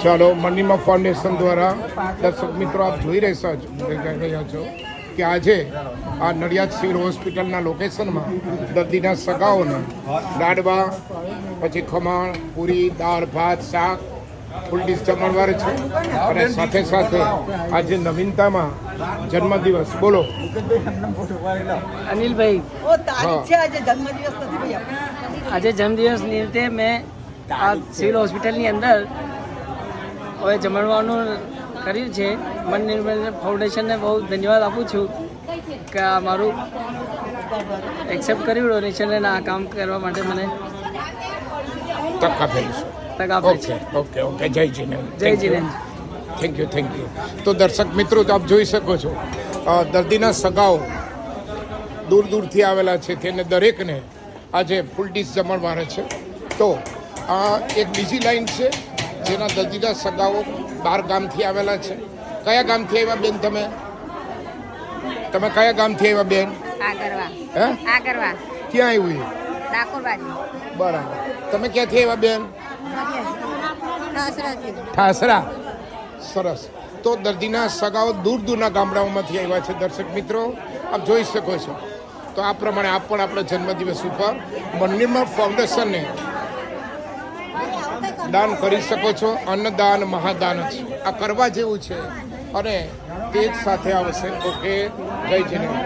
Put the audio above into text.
ચાલો મનીમા ફાઉન્ડેશન દ્વારા દર્શક મિત્રો આપ જોઈ રહ્યા છો કે આજે આ નડિયાદ સિવિલ હોસ્પિટલના લોકેશનમાં દર્દીના સગાઓને લાડવા, પછી ખમણ, પૂરી, દાળ, ભાત, શાક, ફૂલ ડીશ જમણવાર છે. અને સાથે સાથે આજે નવીનતામાં જન્મદિવસ બોલો અનિલભાઈ, આજે જન્મદિવસ નિમિત્તે મેં આ સિવિલ હોસ્પિટલની અંદર હવે જમણવાનું કર્યું છે. મન નિર્મળ ફાઉન્ડેશનને બહુ ધન્યવાદ આપું છું કે આ મારું એક્સેપ્ટ કર્યું ડોનેશન અને આ કામ કરવા માટે મને તક આપે છે. ઓકે ઓકે જય જીનેન્દ્ર. જય જીનેન્દ્ર. Thank you. તો દર્શક મિત્રો આપ જોઈ શકો છો દર્દીના સગાઓ દૂર દૂરથી આવેલા છે તેને દરેકને આજે ફૂલ ડીશ જમણવાર છે. તો આ એક બીજી લાઈન છે જેના દર્દીના સગાઓ 12 ગામથી આવેલા છે. કયા ગામથી આવ્યા બેન? તમે કયા ગામથી આવ્યા બેન? આગરવા. ક્યાં આવ્યું? ડાકોર બાજુ. બરાબર. તમે ક્યાંથી આવ્યા બેન? ઠાસરા. સરસ. તો દર્દીના સગાઓ દૂર દૂરના ગામડાઓમાંથી આવ્યા છે. દર્શક મિત્રો આપ જોઈ શકો છો. તો આ પ્રમાણે આપ પણ આપણા જન્મદિવસ ઉપર મનીમા ફાઉન્ડેશનને દાન કરી શકો છો. અન્નદાન મહાદાન છે. આ કરવા જેવું છે અને તે જ સાથે આવશે. ઓકે, જય જીનેન્દ્ર.